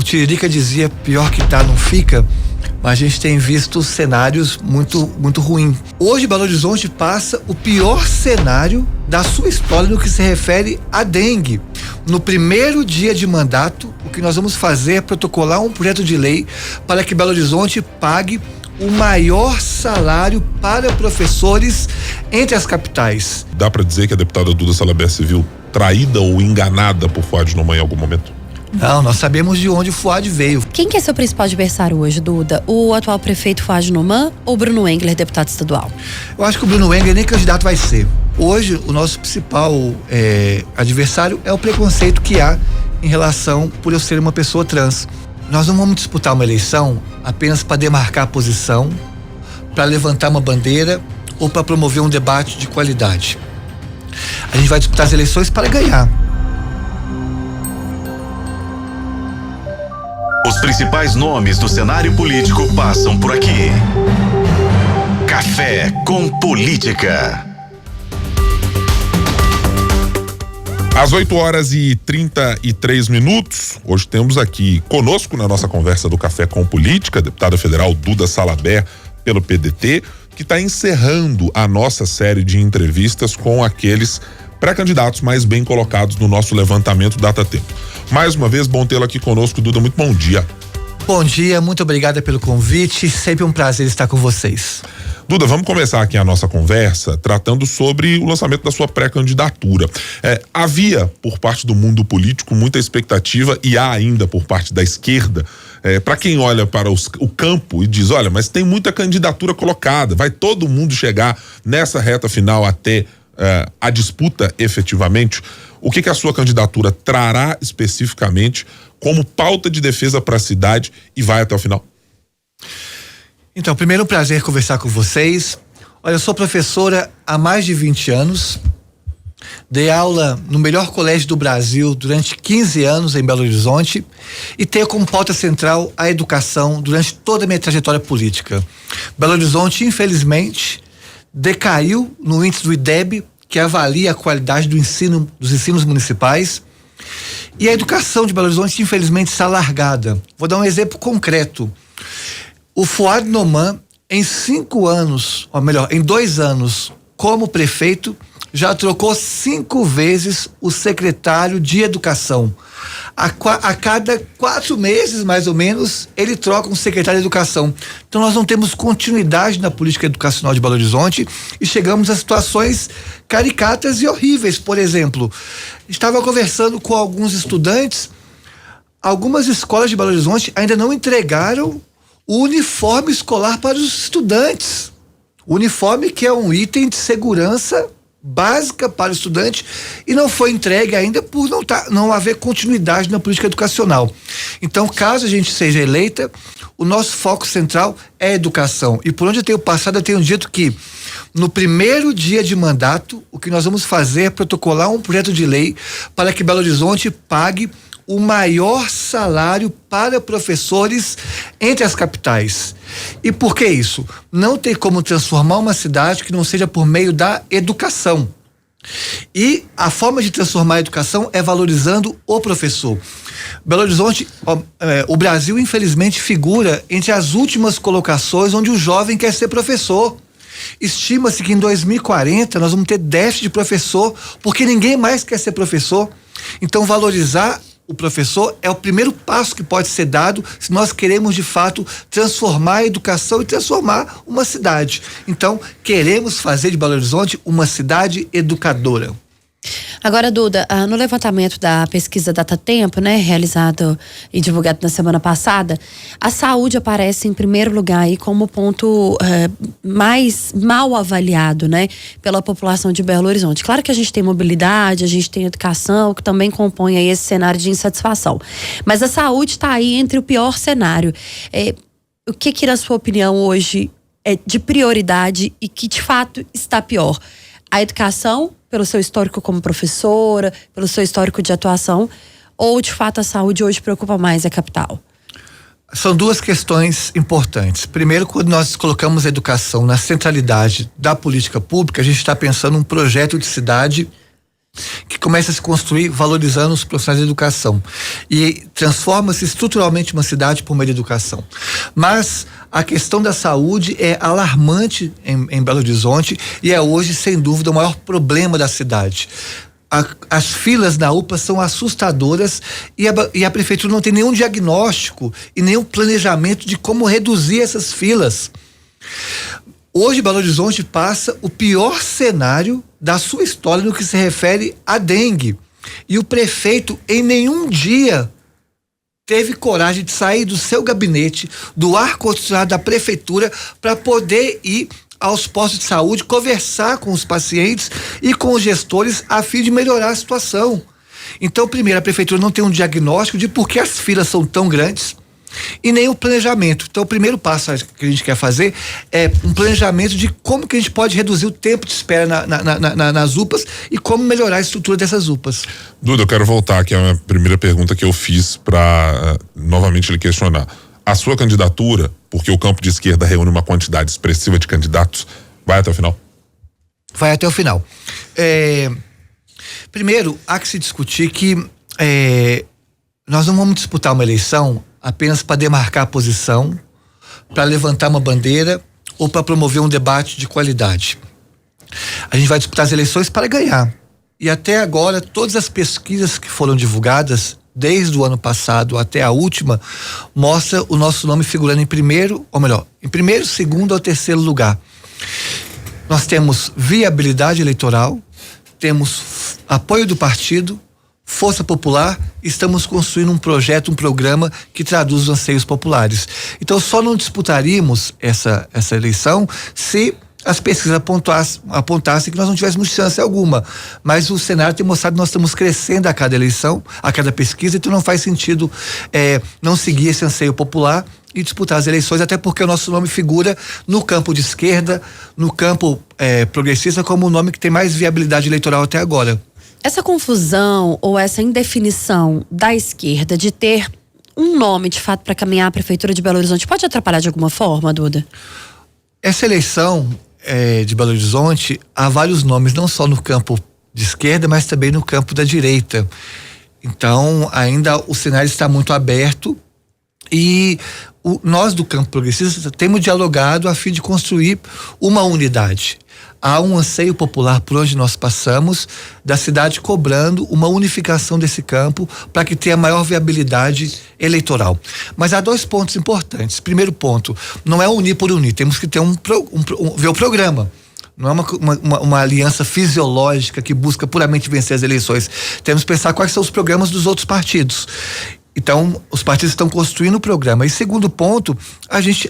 Tiririca dizia, pior que tá, não fica, mas a gente tem visto cenários muito ruins. Hoje Belo Horizonte passa o pior cenário da sua história no que se refere à dengue. No primeiro dia de mandato, o que nós vamos fazer é protocolar um projeto de lei para que Belo Horizonte pague o maior salário para professores entre as capitais. Dá para dizer que a deputada Duda Salabert se viu traída ou enganada por Fuad Noman em algum momento? Não, nós sabemos de onde o Fuad veio. Quem que é seu principal adversário hoje, Duda? O atual prefeito Fuad Noman ou Bruno Engler, deputado estadual? Eu acho que o Bruno Engler nem candidato vai ser. Hoje, o nosso principal adversário é o preconceito que há em relação por eu ser uma pessoa trans. Nós não vamos disputar uma eleição apenas para demarcar a posição, para levantar uma bandeira ou para promover um debate de qualidade. A gente vai disputar as eleições para ganhar. Os principais nomes do cenário político passam por aqui. Café com Política. Às 8h33. Hoje temos aqui conosco na nossa conversa do Café com Política, a deputada federal Duda Salabert, pelo PDT, que está encerrando a nossa série de entrevistas com aqueles pré-candidatos mais bem colocados no nosso levantamento Datatempo. Mais uma vez, bom tê-la aqui conosco, Duda, muito bom dia. Bom dia, muito obrigada pelo convite, sempre um prazer estar com vocês. Duda, vamos começar aqui a nossa conversa tratando sobre o lançamento da sua pré-candidatura. Havia, por parte do mundo político, muita expectativa, e há ainda por parte da esquerda, para quem olha para o campo e diz, olha, mas tem muita candidatura colocada, vai todo mundo chegar nessa reta final até a disputa efetivamente. O que a sua candidatura trará especificamente como pauta de defesa para a cidade e vai até o final? Então, primeiro um prazer conversar com vocês. Olha, eu sou professora há mais de 20 anos, dei aula no melhor colégio do Brasil durante 15 anos em Belo Horizonte e tenho como pauta central a educação durante toda a minha trajetória política. Belo Horizonte, infelizmente, decaiu no índice do IDEB, que avalia a qualidade do ensino, dos ensinos municipais, e a educação de Belo Horizonte, infelizmente, está largada. Vou dar um exemplo concreto. O Fuad Noman, em 5 anos, ou melhor, em 2 anos, como prefeito, já trocou 5 vezes o secretário de educação. A cada 4 meses, mais ou menos, ele troca um secretário de educação. Então nós não temos continuidade na política educacional de Belo Horizonte e chegamos a situações caricatas e horríveis. Por exemplo, estava conversando com alguns estudantes, algumas escolas de Belo Horizonte ainda não entregaram o uniforme escolar para os estudantes. O uniforme que é um item de segurança básica para o estudante e não foi entregue ainda por não haver continuidade na política educacional. Então, caso a gente seja eleita, o nosso foco central é a educação. E por onde eu tenho passado, eu tenho dito que no primeiro dia de mandato, o que nós vamos fazer é protocolar um projeto de lei para que Belo Horizonte pague o maior salário para professores entre as capitais. E por que isso? Não tem como transformar uma cidade que não seja por meio da educação. E a forma de transformar a educação é valorizando o professor. Belo Horizonte, o Brasil infelizmente figura entre as últimas colocações onde o jovem quer ser professor. Estima-se que em 2040 nós vamos ter déficit de professor, porque ninguém mais quer ser professor. Então valorizar o professor é o primeiro passo que pode ser dado se nós queremos de fato transformar a educação e transformar uma cidade. Então, queremos fazer de Belo Horizonte uma cidade educadora. Agora, Duda, no levantamento da pesquisa Datatempo, né, realizado e divulgado na semana passada, a saúde aparece em primeiro lugar aí como ponto mais mal avaliado, né, pela população de Belo Horizonte. Claro que a gente tem mobilidade, a gente tem educação, que também compõe aí esse cenário de insatisfação. Mas a saúde está aí entre o pior cenário. O que na sua opinião hoje é de prioridade e que de fato está pior? A educação, pelo seu histórico como professora, pelo seu histórico de atuação, ou de fato a saúde hoje preocupa mais a capital? São duas questões importantes. Primeiro, quando nós colocamos a educação na centralidade da política pública, a gente está pensando um projeto de cidade que começa a se construir valorizando os profissionais da educação e transforma-se estruturalmente uma cidade por meio da educação. Mas a questão da saúde é alarmante em Belo Horizonte e é hoje, sem dúvida, o maior problema da cidade. As filas na UPA são assustadoras e a prefeitura não tem nenhum diagnóstico e nenhum planejamento de como reduzir essas filas. Hoje, Belo Horizonte passa o pior cenário da sua história no que se refere à dengue. E o prefeito, em nenhum dia, teve coragem de sair do seu gabinete, do ar-condicionado da prefeitura, para poder ir aos postos de saúde, conversar com os pacientes e com os gestores a fim de melhorar a situação. Então, primeiro, a prefeitura não tem um diagnóstico de por que as filas são tão grandes e nem o planejamento. Então, o primeiro passo que a gente quer fazer é um planejamento de como que a gente pode reduzir o tempo de espera nas UPAs e como melhorar a estrutura dessas UPAs. Duda, eu quero voltar aqui à minha primeira pergunta que eu fiz para novamente lhe questionar. A sua candidatura, porque o campo de esquerda reúne uma quantidade expressiva de candidatos, vai até o final? Vai até o final. Primeiro, há que se discutir que nós não vamos disputar uma eleição apenas para demarcar a posição, para levantar uma bandeira ou para promover um debate de qualidade. A gente vai disputar as eleições para ganhar. E até agora, todas as pesquisas que foram divulgadas, desde o ano passado até a última, mostra o nosso nome figurando em primeiro, ou melhor, em primeiro, segundo ou terceiro lugar. Nós temos viabilidade eleitoral, temos apoio do partido, força popular, estamos construindo um projeto, um programa que traduz os anseios populares. Então, só não disputaríamos essa eleição se as pesquisas apontassem que nós não tivéssemos chance alguma. Mas o cenário tem mostrado que nós estamos crescendo a cada eleição, a cada pesquisa, então não faz sentido não seguir esse anseio popular e disputar as eleições, até porque o nosso nome figura no campo de esquerda, no campo progressista, como o nome que tem mais viabilidade eleitoral até agora. Essa confusão ou essa indefinição da esquerda de ter um nome de fato para caminhar a prefeitura de Belo Horizonte pode atrapalhar de alguma forma, Duda? Essa eleição de Belo Horizonte, há vários nomes, não só no campo de esquerda, mas também no campo da direita. Então, ainda o cenário está muito aberto e nós do campo progressista temos dialogado a fim de construir uma unidade. Há um anseio popular por onde nós passamos, da cidade cobrando uma unificação desse campo para que tenha maior viabilidade eleitoral. Mas há dois pontos importantes. Primeiro ponto, não é unir por unir, temos que ter ver o programa. Não é uma aliança fisiológica que busca puramente vencer as eleições. Temos que pensar quais são os programas dos outros partidos. Então, os partidos estão construindo o programa. E segundo ponto,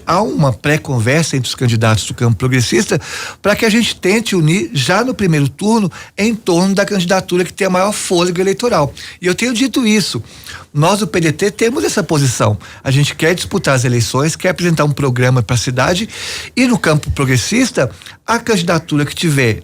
há uma pré-conversa entre os candidatos do campo progressista para que a gente tente unir já no primeiro turno em torno da candidatura que tem a maior fôlego eleitoral. E eu tenho dito isso. Nós do PDT temos essa posição. A gente quer disputar as eleições, quer apresentar um programa para a cidade e no campo progressista, a candidatura que tiver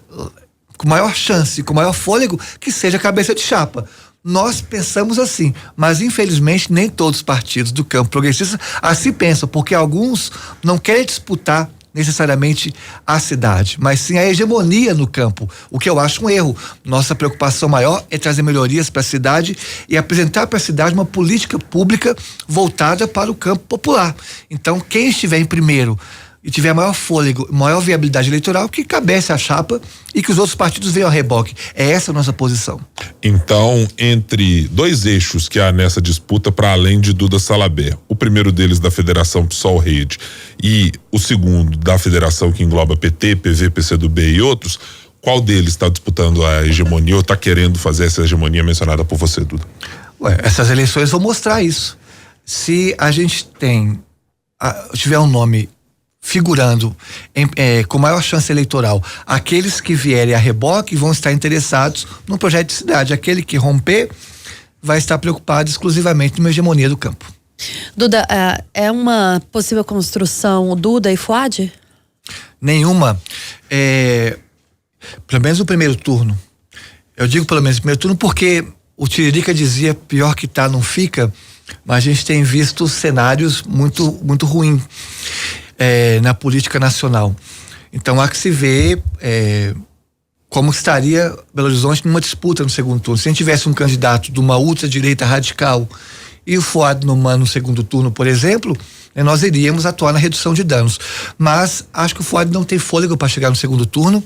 com maior chance, com maior fôlego, que seja cabeça de chapa. Nós pensamos assim, mas infelizmente nem todos os partidos do campo progressista assim pensam, porque alguns não querem disputar necessariamente a cidade, mas sim a hegemonia no campo, o que eu acho um erro. Nossa preocupação maior é trazer melhorias para a cidade e apresentar para a cidade uma política pública voltada para o campo popular. Então, quem estiver em primeiro e tiver maior fôlego, maior viabilidade eleitoral, que cabece a chapa e que os outros partidos venham a reboque. É essa a nossa posição. Então, entre dois eixos que há nessa disputa, para além de Duda Salabert, o primeiro deles da Federação PSOL Rede e o segundo da federação que engloba PT, PV, PCdoB e outros, qual deles está disputando a hegemonia ou está querendo fazer essa hegemonia mencionada por você, Duda? Essas eleições vão mostrar isso. Se a gente tiver um nome figurando com maior chance eleitoral, aqueles que vierem a reboque vão estar interessados no projeto de cidade. Aquele que romper vai estar preocupado exclusivamente numa hegemonia do campo. Duda, é uma possível construção Duda e Fuad? Nenhuma. Pelo menos no primeiro turno. Eu digo pelo menos no primeiro turno porque o Tiririca dizia pior que tá não fica, mas a gente tem visto cenários muito, muito ruins na política nacional. Então há que se ver como estaria Belo Horizonte numa disputa no segundo turno. Se a gente tivesse um candidato de uma ultradireita radical e o Fuad Numan no segundo turno, por exemplo, nós iríamos atuar na redução de danos. Mas acho que o Fuad não tem fôlego para chegar no segundo turno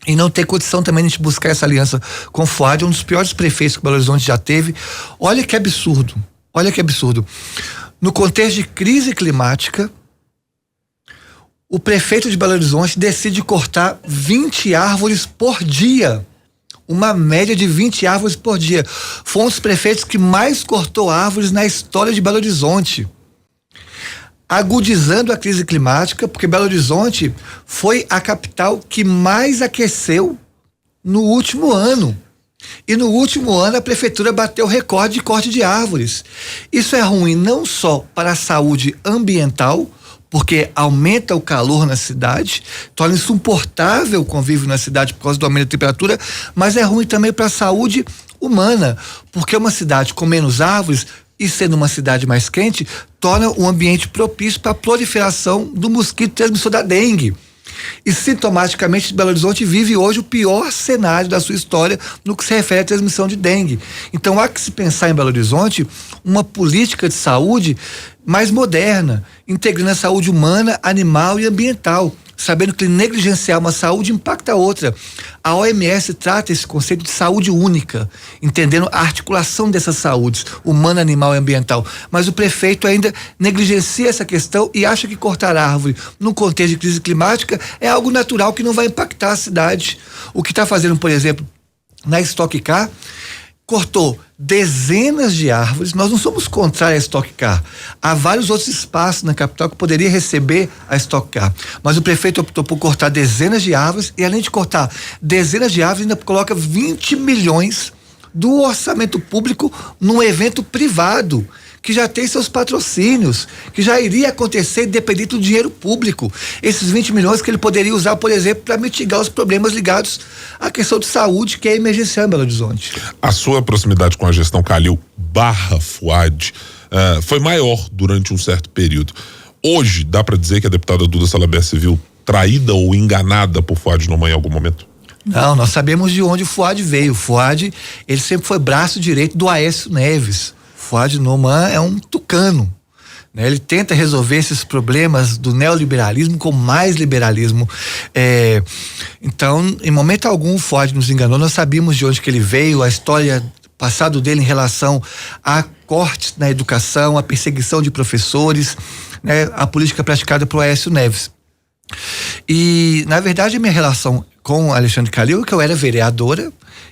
e não tem condição também de a gente buscar essa aliança com o Fuad, um dos piores prefeitos que Belo Horizonte já teve. Olha que absurdo. No contexto de crise climática, o prefeito de Belo Horizonte decide cortar 20 árvores por dia. Uma média de 20 árvores por dia. Foi um dos prefeitos que mais cortou árvores na história de Belo Horizonte. Agudizando a crise climática, porque Belo Horizonte foi a capital que mais aqueceu no último ano. E no último ano a prefeitura bateu recorde de corte de árvores. Isso é ruim não só para a saúde ambiental, porque aumenta o calor na cidade, torna insuportável o convívio na cidade por causa do aumento da temperatura, mas é ruim também para a saúde humana, porque uma cidade com menos árvores e sendo uma cidade mais quente, torna um ambiente propício para a proliferação do mosquito transmissor da dengue. E sintomaticamente Belo Horizonte vive hoje o pior cenário da sua história no que se refere à transmissão de dengue. Então há que se pensar em Belo Horizonte uma política de saúde mais moderna, integrando a saúde humana, animal e ambiental, sabendo que negligenciar uma saúde impacta a outra. A OMS trata esse conceito de saúde única, entendendo a articulação dessas saúdes, humana, animal e ambiental. Mas o prefeito ainda negligencia essa questão e acha que cortar árvore num contexto de crise climática é algo natural que não vai impactar a cidade. O que está fazendo, por exemplo, na Stock Car, cortou dezenas de árvores. Nós não somos contrários à Stock Car. Há vários outros espaços na capital que poderia receber a Stock Car. Mas o prefeito optou por cortar dezenas de árvores e, além de cortar dezenas de árvores, ainda coloca 20 milhões do orçamento público num evento privado que já tem seus patrocínios, que já iria acontecer independente do dinheiro público. Esses 20 milhões que ele poderia usar, por exemplo, para mitigar os problemas ligados à questão de saúde, que é emergencial em Belo Horizonte. A sua proximidade com a gestão Calil / Fuad foi maior durante um certo período. Hoje, dá para dizer que a deputada Duda Salabert se viu traída ou enganada por Fuad Numan em algum momento? Não, nós sabemos de onde o Fuad veio. O Fuad, ele sempre foi braço direito do Aécio Neves. Fuad Numan é um tucano, né? Ele tenta resolver esses problemas do neoliberalismo com mais liberalismo. Então, em momento algum, o Fuad nos enganou. Nós sabíamos de onde que ele veio, a história passado dele em relação a cortes na educação, a perseguição de professores, né? A política praticada por Aécio Neves. E, na verdade, a minha relação com Alexandre Calil, que eu era vereadora,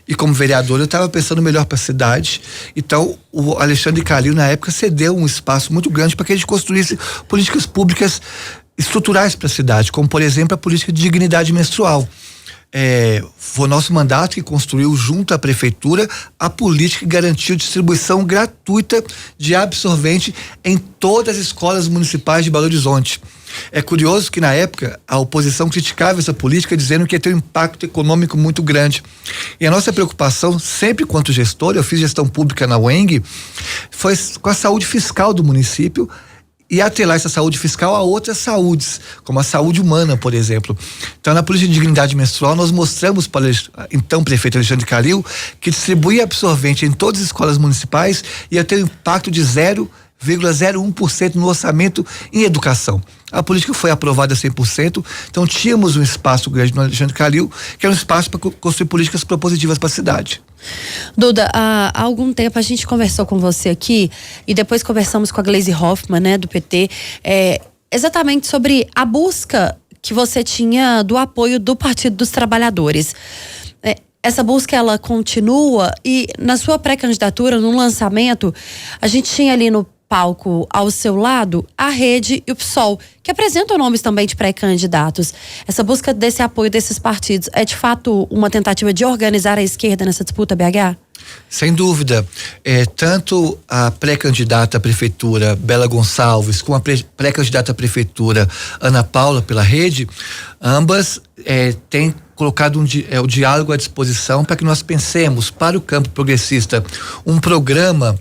e como vereador eu estava pensando melhor para a cidade. Então o Alexandre Calil na época cedeu um espaço muito grande para que a gente construísse políticas públicas estruturais para a cidade, como por exemplo a política de dignidade menstrual. Foi o nosso mandato que construiu junto à prefeitura a política que garantiu distribuição gratuita de absorvente em todas as escolas municipais de Belo Horizonte. É curioso que na época a oposição criticava essa política dizendo que ia ter um impacto econômico muito grande. E a nossa preocupação, sempre quanto gestor, eu fiz gestão pública na UENG, foi com a saúde fiscal do município e atrelar essa saúde fiscal a outras saúdes, como a saúde humana, por exemplo. Então, na política de dignidade menstrual, nós mostramos para o então prefeito Alexandre Calil que distribuir absorvente em todas as escolas municipais ia ter um impacto de 0,01% no orçamento em educação. A política foi aprovada 100%, então tínhamos um espaço grande no Alexandre Calil, que era um espaço para construir políticas propositivas para a cidade. Duda, há algum tempo a gente conversou com você aqui e depois conversamos com a Gleisi Hoffmann, né, do PT, exatamente sobre a busca que você tinha do apoio do Partido dos Trabalhadores. Essa busca, ela continua e na sua pré-candidatura, no lançamento, a gente tinha ali no palco ao seu lado a Rede e o PSOL, que apresentam nomes também de pré-candidatos. Essa busca desse apoio desses partidos é de fato uma tentativa de organizar a esquerda nessa disputa, BH? Sem dúvida. Tanto a pré-candidata à prefeitura Bela Gonçalves como a pré-candidata à prefeitura Ana Paula pela Rede, ambas têm colocado o diálogo à disposição para que nós pensemos para o campo progressista um programa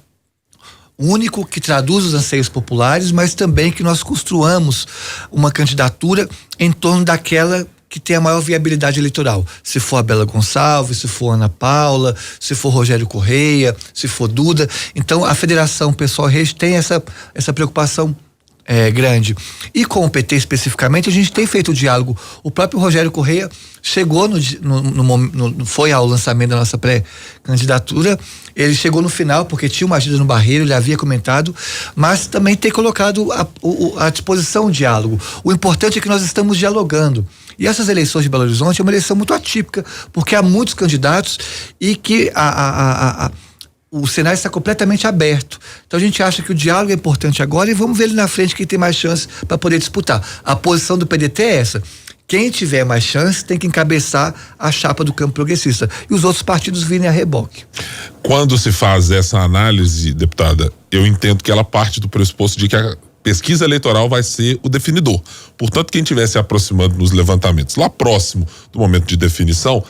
único que traduz os anseios populares, mas também que nós construamos uma candidatura em torno daquela que tem a maior viabilidade eleitoral. Se for a Bela Gonçalves, se for a Ana Paula, se for Rogério Correia, se for Duda. Então a Federação Pessoal Reis tem essa preocupação grande. E com o PT especificamente, a gente tem feito o diálogo. O próprio Rogério Correia chegou foi ao lançamento da nossa pré-candidatura. Ele chegou no final porque tinha uma agenda no Barreiro, ele havia comentado, mas também tem colocado à disposição o diálogo. O importante é que nós estamos dialogando. E essas eleições de Belo Horizonte é uma eleição muito atípica, porque há muitos candidatos e que o cenário está completamente aberto. Então a gente acha que o diálogo é importante agora e vamos ver ali na frente quem tem mais chance para poder disputar. A posição do PDT é essa: quem tiver mais chance tem que encabeçar a chapa do campo progressista e os outros partidos virem a reboque. Quando se faz essa análise, deputada, eu entendo que ela parte do pressuposto de que a pesquisa eleitoral vai ser o definidor. Portanto, quem estiver se aproximando nos levantamentos lá próximo do momento de definição,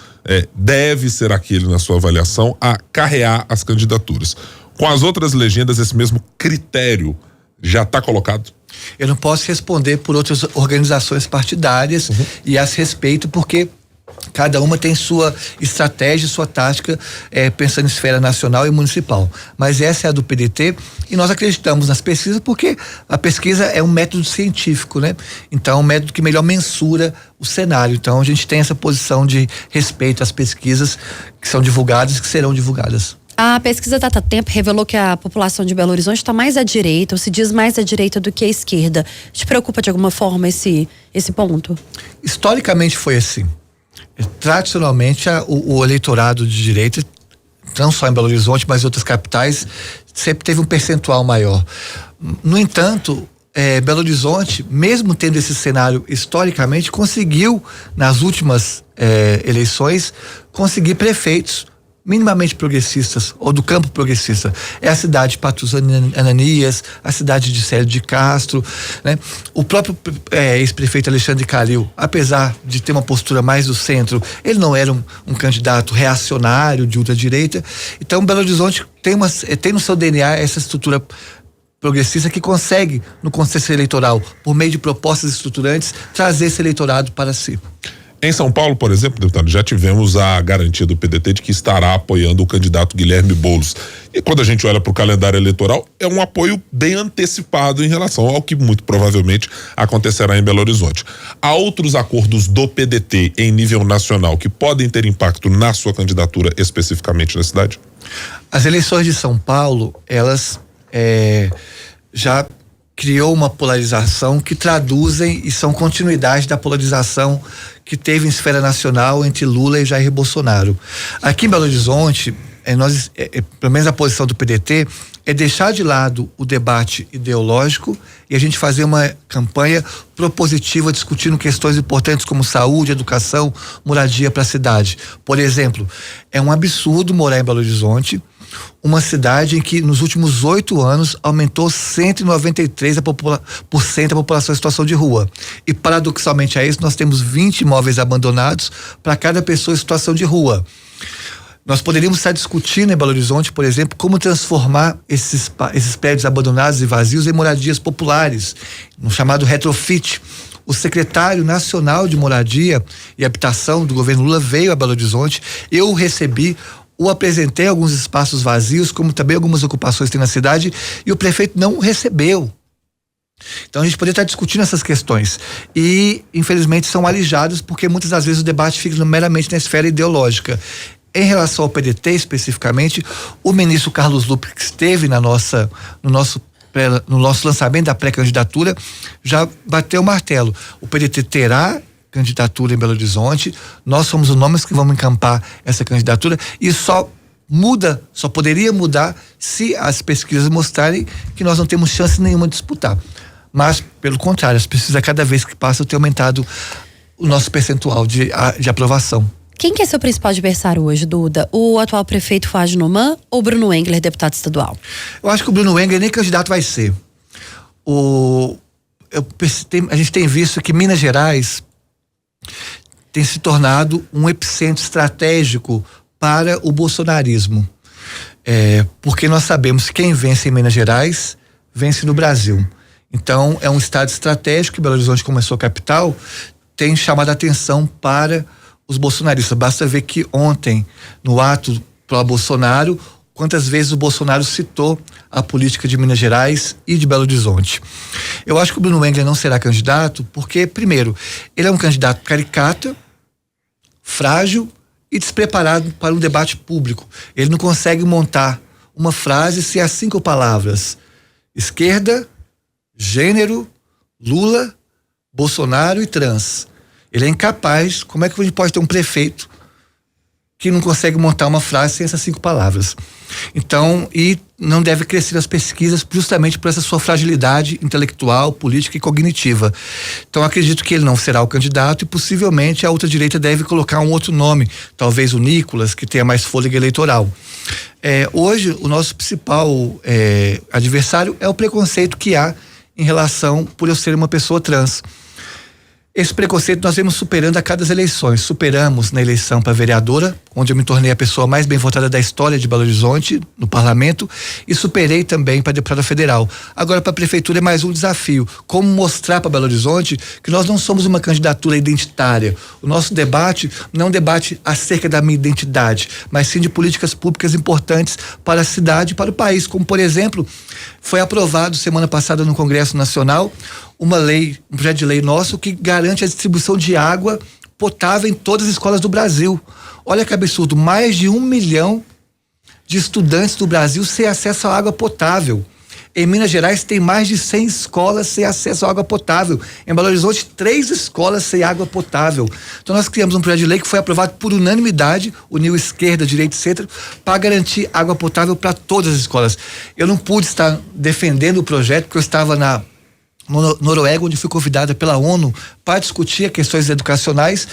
deve ser aquele, na sua avaliação, a carrear as candidaturas. Com as outras legendas, esse mesmo critério já está colocado? Eu não posso responder por outras organizações partidárias e as respeito porque cada uma tem sua estratégia, sua tática, pensando em esfera nacional e municipal. Mas essa é a do PDT e nós acreditamos nas pesquisas porque a pesquisa é um método científico, né? Então é um método que melhor mensura o cenário. Então a gente tem essa posição de respeito às pesquisas que são divulgadas e que serão divulgadas. A pesquisa Datatempo revelou que a população de Belo Horizonte está mais à direita, ou se diz mais à direita do que à esquerda. Te preocupa de alguma forma esse ponto? Historicamente foi assim. Tradicionalmente o eleitorado de direita, não só em Belo Horizonte, mas em outras capitais, sempre teve um percentual maior. No entanto, Belo Horizonte, mesmo tendo esse cenário historicamente, conseguiu nas últimas eleições conseguir prefeitos minimamente progressistas ou do campo progressista. É a cidade de Patus Ananias, a cidade de Célio de Castro, né? O próprio ex-prefeito Alexandre Calil, apesar de ter uma postura mais do centro, ele não era um candidato reacionário de ultradireita. Então Belo Horizonte tem no seu DNA essa estrutura progressista que consegue, no contexto eleitoral, por meio de propostas estruturantes, trazer esse eleitorado para si. Em São Paulo, por exemplo, deputado, já tivemos a garantia do PDT de que estará apoiando o candidato Guilherme Boulos. E quando a gente olha para o calendário eleitoral, é um apoio bem antecipado em relação ao que muito provavelmente acontecerá em Belo Horizonte. Há outros acordos do PDT em nível nacional que podem ter impacto na sua candidatura especificamente na cidade? As eleições de São Paulo, elas já criou uma polarização que traduzem e são continuidade da polarização que teve em esfera nacional entre Lula e Jair Bolsonaro. Aqui em Belo Horizonte, pelo menos a posição do PDT é deixar de lado o debate ideológico e a gente fazer uma campanha propositiva discutindo questões importantes como saúde, educação, moradia para a cidade. Por exemplo, é um absurdo morar em Belo Horizonte, uma cidade em que nos últimos 8 anos aumentou 193% a população em situação de rua. E paradoxalmente a isso, nós temos 20 imóveis abandonados para cada pessoa em situação de rua. Nós poderíamos estar discutindo em Belo Horizonte, por exemplo, como transformar esses prédios abandonados e vazios em moradias populares, no chamado retrofit. O secretário nacional de moradia e habitação do governo Lula veio a Belo Horizonte, eu o recebi, o apresentei alguns espaços vazios, como também algumas ocupações que tem na cidade, e o prefeito não o recebeu. Então a gente poderia estar discutindo essas questões e infelizmente são alijados porque muitas das vezes o debate fica meramente na esfera ideológica. Em relação ao PDT especificamente, o ministro Carlos Lupe, que esteve no nosso lançamento da pré-candidatura, já bateu o martelo. O PDT terá candidatura em Belo Horizonte, nós somos os nomes que vamos encampar essa candidatura e só poderia mudar se as pesquisas mostrarem que nós não temos chance nenhuma de disputar. Mas, pelo contrário, as pesquisas cada vez que passam têm aumentado o nosso percentual de aprovação. Quem que é seu principal adversário hoje, Duda? O atual prefeito Fuad Noman ou Bruno Engler, deputado estadual? Eu acho que o Bruno Engler nem candidato vai ser. A gente tem visto que Minas Gerais tem se tornado um epicentro estratégico para o bolsonarismo. Porque nós sabemos que quem vence em Minas Gerais, vence no Brasil. Então, é um estado estratégico, que Belo Horizonte, como é sua capital, tem chamado a atenção para os bolsonaristas. Basta ver que ontem, no ato pró-Bolsonaro, quantas vezes o Bolsonaro citou a política de Minas Gerais e de Belo Horizonte. Eu acho que o Bruno Engler não será candidato porque, primeiro, ele é um candidato caricata, frágil e despreparado para um debate público. Ele não consegue montar uma frase sem as 5 palavras: esquerda, gênero, Lula, Bolsonaro e trans. Ele é incapaz. Como é que a gente pode ter um prefeito que não consegue montar uma frase sem essas 5 palavras? Então, e não deve crescer nas pesquisas justamente por essa sua fragilidade intelectual, política e cognitiva. Então, acredito que ele não será o candidato e possivelmente a ultradireita deve colocar um outro nome, talvez o Nicolas, que tenha mais fôlego eleitoral. Hoje, o nosso principal adversário é o preconceito que há em relação por eu ser uma pessoa trans. Esse preconceito nós vemos superando a cada eleições. Superamos na eleição para vereadora, onde eu me tornei a pessoa mais bem votada da história de Belo Horizonte, no parlamento, e superei também para deputada federal. Agora, para a prefeitura é mais um desafio. Como mostrar para Belo Horizonte que nós não somos uma candidatura identitária. O nosso debate não é um debate acerca da minha identidade, mas sim de políticas públicas importantes para a cidade e para o país. Como, por exemplo, foi aprovado semana passada no Congresso Nacional uma lei, um projeto de lei nosso que garante a distribuição de água potável em todas as escolas do Brasil. Olha que absurdo, mais de 1 milhão de estudantes do Brasil sem acesso à água potável. Em Minas Gerais tem mais de 100 escolas sem acesso à água potável. Em Belo Horizonte, 3 escolas sem água potável. Então nós criamos um projeto de lei que foi aprovado por unanimidade, uniu esquerda, direita e centro, para garantir água potável para todas as escolas. Eu não pude estar defendendo o projeto porque eu estava na Noruega, onde fui convidada pela ONU para discutir questões educacionais.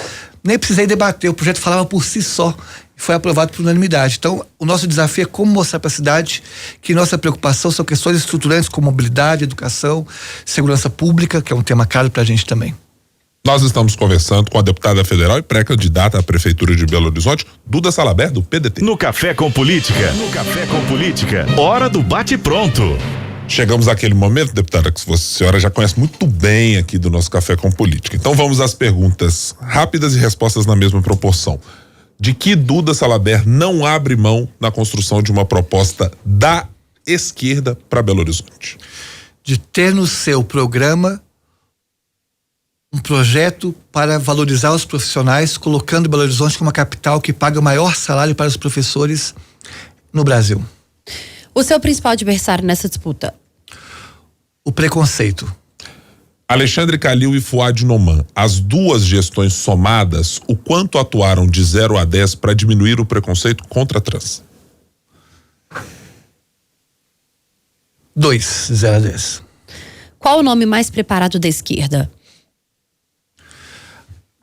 Nem precisei debater, o projeto falava por si só. Foi aprovado por unanimidade. Então, o nosso desafio é como mostrar para a cidade que nossa preocupação são questões estruturantes como mobilidade, educação, segurança pública, que é um tema caro para a gente também. Nós estamos conversando com a deputada federal e pré-candidata à Prefeitura de Belo Horizonte, Duda Salabert, do PDT. No Café com Política. No Café com Política. Hora do bate-pronto. Chegamos àquele momento, deputada, que a senhora já conhece muito bem aqui do nosso Café com Política. Então vamos às perguntas rápidas e respostas na mesma proporção. De que Duda Salabert não abre mão na construção de uma proposta da esquerda para Belo Horizonte? De ter no seu programa um projeto para valorizar os profissionais, colocando Belo Horizonte como uma capital que paga o maior salário para os professores no Brasil. O seu principal adversário nessa disputa? O preconceito. Alexandre Calil e Fuad Noman, as duas gestões somadas, o quanto atuaram de 0 a 10 para diminuir o preconceito contra trans? 2, 0 a 10. Qual o nome mais preparado da esquerda?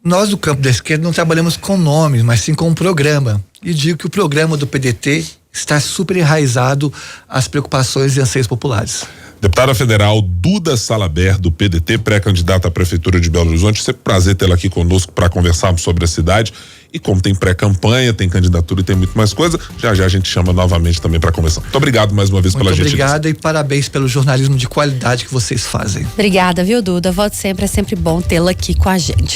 Nós do campo da esquerda não trabalhamos com nomes, mas sim com um programa. E digo que o programa do PDT está super enraizado às preocupações e anseios populares. Deputada federal Duda Salabert, do PDT, pré-candidata à Prefeitura de Belo Horizonte. Sempre prazer tê-la aqui conosco para conversarmos sobre a cidade. E como tem pré-campanha, tem candidatura e tem muito mais coisa, já a gente chama novamente também para conversar. Muito obrigado mais uma vez pela gentileza. Muito obrigada e parabéns pelo jornalismo de qualidade que vocês fazem. Obrigada, viu, Duda? Volte sempre, é sempre bom tê-la aqui com a gente.